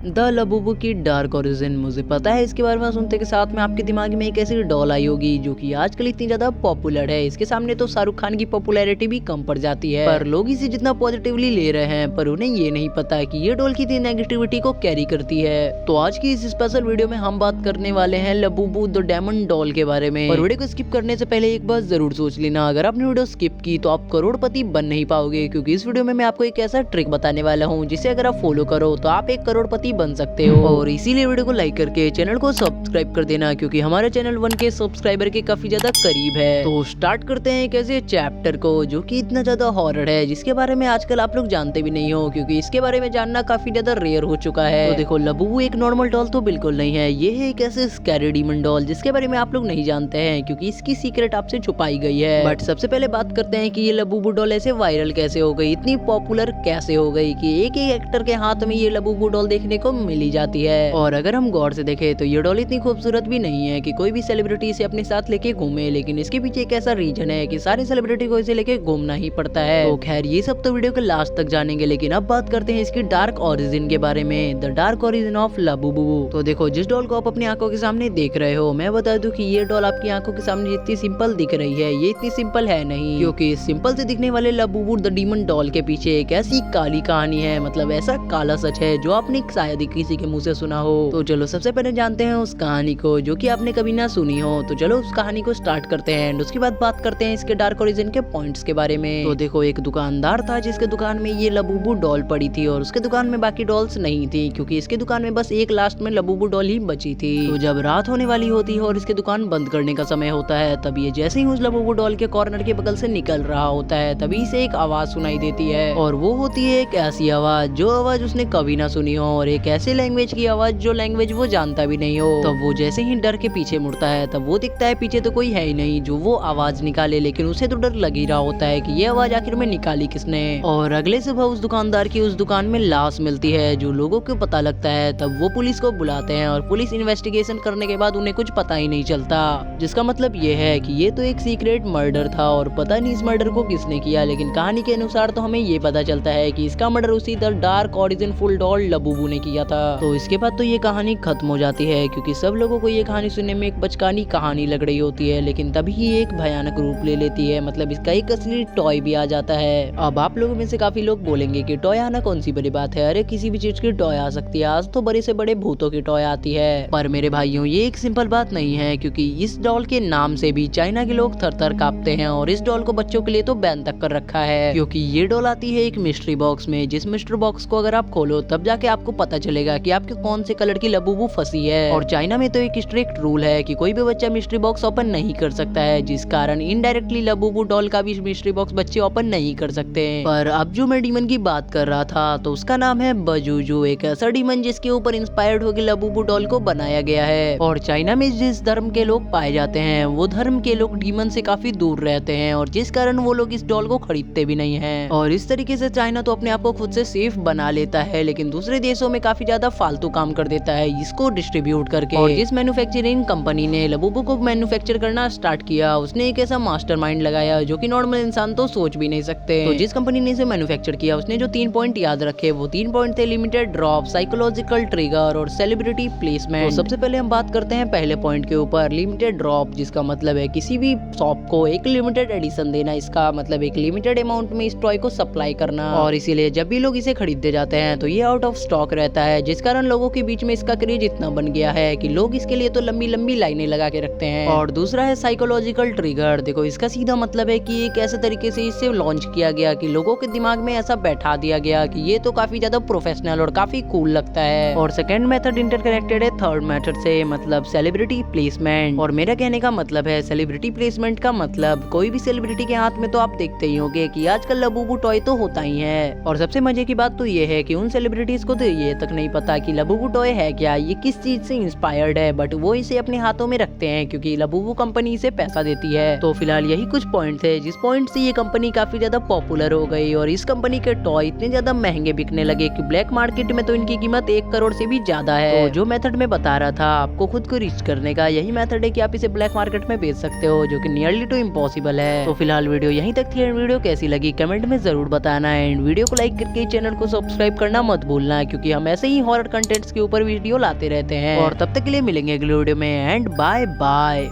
The Labubu की dark origin. मुझे पता है इसके बारे में सुनते के साथ में आपके दिमाग में एक ऐसी डॉल आई होगी जो कि आजकल इतनी ज्यादा पॉपुलर है। इसके सामने तो शाहरुख खान की पॉपुलैरिटी भी कम पड़ जाती है, पर लोग इसे जितना पॉजिटिवली ले रहे हैं पर उन्हें ये नहीं पता कि ये डॉल कितनी नेगेटिविटी को कैरी करती है। तो आज की इस स्पेशल वीडियो में हम बात करने वाले हैं लबूबू द डायमंड डॉल के बारे में। और वीडियो को स्किप करने से पहले एक बात जरूर सोच लेना, अगर आपने वीडियो स्किप की तो आप करोड़पति बन नहीं पाओगे, क्योंकि इस वीडियो में मैं आपको एक ऐसा ट्रिक बताने वाला हूँ जिसे अगर आप फॉलो करो तो आप 1 करोड़पति बन सकते हो। और इसीलिए वीडियो को लाइक करके चैनल को सब्सक्राइब कर देना, क्योंकि हमारे चैनल 1 के सब्सक्राइबर के काफी ज्यादा करीब है। तो स्टार्ट करते हैं एक ऐसे चैप्टर को जो कि इतना ज्यादा हॉरर है, जिसके बारे में आजकल आप लोग जानते भी नहीं हो, क्योंकि इसके बारे में जानना काफी ज्यादा रेयर हो चुका है। तो देखो, लबूबू एक नॉर्मल डॉल तो बिल्कुल नहीं है, ये है एक ऐसे स्कैरी डीमन डॉल जिसके बारे में आप लोग नहीं जानते हैं, क्योंकि इसकी सीक्रेट आपसे छुपाई गई है। बट सबसे पहले बात करते हैं कि ये लबूबू डॉल ऐसे वायरल कैसे हो गई, इतनी पॉपुलर कैसे हो गई कि एक ही एक्टर के हाथ में ये लबूबू डॉल देखने को मिली जाती है। और अगर हम गौर से देखें तो ये डॉल इतनी खूबसूरत भी नहीं है कि कोई भी सेलिब्रिटी इसे अपने साथ लेके घूमे, लेकिन इसके पीछे एक ऐसा रीजन है कि सारे सेलिब्रिटी को इसे लेके घूमना ही पड़ता है। तो खैर ये सब तो वीडियो के लास्ट तक जानेंगे, लेकिन अब बात करते हैं इसकी डार्क ओरिजिन के बारे में, the dark origin of Labubu. तो देखो, जिस डॉल को आप अपनी आंखों के सामने देख रहे हो, मैं बता दूं कि ये डॉल आपकी आंखों के सामने जितनी सिंपल दिख रही है, ये इतनी सिंपल है नहीं, क्योंकि सिंपल से दिखने वाले लबूबू द डीमन डॉल के पीछे एक ऐसी काली कहानी है, मतलब ऐसा काला सच है जो आपने शायद ही किसी के मुंह से सुना हो। तो चलो सबसे पहले जानते हैं उस कहानी को जो कि आपने कभी ना सुनी हो। तो चलो उस कहानी को स्टार्ट करते हैं एंड उसके बाद बात करते हैं इसके डार्क ओरिजिन के पॉइंट्स के बारे में। तो देखो, एक दुकानदार था जिसके दुकान में ये लबूबू डॉल पड़ी थी, और उसके दुकान में बाकी डॉल्स नहीं थी, क्योंकि इसके दुकान में बस एक लास्ट में लबूबू डॉल ही बची थी। तो जब रात होने वाली होती है और इसके दुकान बंद करने का समय होता है, तब ये जैसे ही उस लबूबू डॉल के कॉर्नर के बगल से निकल रहा होता है, तभी से एक आवाज सुनाई देती है, और वो होती है एक ऐसी आवाज जो आवाज उसने कभी ना सुनी हो, और एक ऐसे लैंग्वेज की आवाज जो लैंग्वेज वो जानता भी नहीं हो। तब वो जैसे ही डर के पीछे मुड़ता है, तब वो दिखता है पीछे तो कोई है ही नहीं जो वो आवाज निकाले, लेकिन उसे तो डर लग ही रहा होता है कि ये आवाज आखिर में निकाली किसने। और अगले सुबह उस दुकानदार की उस दुकान में लाश मिलती है, जो लोगों को पता लगता है। तब वो पुलिस को बुलाते हैं, और पुलिस इन्वेस्टिगेशन करने के बाद उन्हें कुछ पता ही नहीं चलता, जिसका मतलब ये है कि ये तो एक सीक्रेट मर्डर था, और पता नहीं इस मर्डर को किसने किया, लेकिन कहानी के अनुसार तो हमें ये पता चलता है कि इसका मर्डर उसी the dark origin full doll Labubu ने किया था। तो इसके बाद तो ये कहानी खत्म हो जाती है, क्योंकि सब लोगों को ये कहानी सुनने में एक बचकानी कहानी लग रही होती है, लेकिन तभी ये एक भयानक रूप ले लेती है, मतलब इसका एक असली टॉय भी आ जाता है। अब आप लोगों में से काफी लोग बोलेंगे कि टॉय आना कौन सी बड़ी बात है, अरे किसी भी चीज की टॉय आ सकती है, आज तो बड़े से बड़े भूतों की टॉय आती है। पर मेरे भाइयों, ये एक सिंपल बात नहीं है, क्योंकि इस डॉल के नाम से भी चाइना के लोग थर थर कांपते हैं, और इस डॉल को बच्चों के लिए तो बैन तक कर रखा है, क्योंकि ये डॉल आती है एक मिस्ट्री बॉक्स में, जिस मिस्ट्री बॉक्स को अगर आप खोलो तब जाके आपको पता चलेगा कि आपके कौन से कलर की लबूबू फंसी है। और चाइना में तो एक स्ट्रिक्ट रूल है कि कोई भी बच्चा मिस्ट्री बॉक्स ओपन नहीं कर सकता है, जिस कारण इनडायरेक्टली लबूबू डॉल का भी मिस्ट्री बॉक्स बच्चे ओपन नहीं कर सकते। पर अब जो मैं डीमन की बात कर रहा था, तो उसका नाम है बजूजू, एक ऐसा डीमन जिसके ऊपर इंस्पायर्ड होकर लबूबू डॉल को बनाया गया है। और चाइना में जिस धर्म के लोग पाए जाते हैं, वो धर्म के लोग डीमन से काफी दूर रहते हैं, और जिस कारण वो लोग इस डॉल को खरीदते भी नहीं है। और इस तरीके से चाइना तो अपने आप को खुद से सेफ बना लेता है, लेकिन दूसरे देशों में काफी ज्यादा फालतू काम कर देता है इसको डिस्ट्रीब्यूट करके। और जिस मैन्युफैक्चरिंग कंपनी ने लबूबू को मैन्युफैक्चर करना स्टार्ट किया, उसने एक ऐसा मास्टरमाइंड लगाया जो कि नॉर्मल इंसान तो सोच भी नहीं सकते। तो जिस कंपनी ने इसे मैन्युफैक्चर किया, उसने जो 3 पॉइंट याद रखे, वो 3 पॉइंट थे लिमिटेड ड्रॉप, साइकोलॉजिकल ट्रिगर और सेलिब्रिटी प्लेसमेंट। तो सबसे पहले हम बात करते हैं पहले पॉइंट के ऊपर, लिमिटेड ड्रॉप, जिसका मतलब है किसी भी शॉप को एक लिमिटेड एडिशन देना, इसका मतलब एक लिमिटेड अमाउंट में इस टॉय को सप्लाई करना। और इसीलिए जब भी लोग इसे खरीदते जाते हैं तो ये आउट ऑफ स्टॉक रहता है, जिस कारण लोगों के बीच में इसका क्रेज इतना बन गया है कि लोग इसके लिए तो लंबी लंबी लाइनें लगा के रखते हैं। और दूसरा है साइकोलॉजिकल ट्रिगर। देखो, इसका सीधा मतलब है कि एक ऐसे तरीके से इसे लॉन्च किया गया कि लोगों के दिमाग में ऐसा बैठा दिया गया कि ये तो काफी ज्यादा प्रोफेशनल और काफी कूल लगता है। और सेकंड मेथड इंटरकनेक्टेड है थर्ड मेथड से, मतलब सेलिब्रिटी प्लेसमेंट। और मेरा कहने का मतलब है सेलिब्रिटी प्लेसमेंट का मतलब कोई भी सेलिब्रिटी के हाथ में तो आप देखते ही होंगे कि आजकल लबूबू टॉय तो होता ही है। और सबसे मजे की बात तो ये है कि उन सेलिब्रिटीज को तो ये तक नहीं पता कि लबूबू टॉय है क्या, ये किस चीज से इंस्पायर्ड है, बट वो इसे अपने हाथों में रखते हैं क्योंकि लबूबू कंपनी इसे पैसा देती है। तो फिलहाल यही कुछ पॉइंट थे जिस पॉइंट से ये कंपनी काफी ज्यादा पॉपुलर हो गई, और इस कंपनी के टॉय इतने ज्यादा महंगे बिकने लगे कि ब्लैक मार्केट में तो इनकी कीमत 1 करोड़ से भी ज्यादा है। तो जो मेथड में बता रहा था आपको खुद को रीच करने का, यही मेथड है कि आप इसे ब्लैक मार्केट में बेच सकते हो, जो कि नियरली टू इम्पॉसिबल है। तो फिलहाल वीडियो यहीं तक थी, एंड वीडियो कैसी लगी कमेंट में जरूर बताना, एंड वीडियो को लाइक करके चैनल को सब्सक्राइब करना मत भूलना, क्योंकि हम ऐसे ही हॉरर कंटेंट्स के ऊपर वीडियो लाते रहते हैं। और तब तक के लिए मिलेंगे अगले वीडियो में एंड बाय बाय।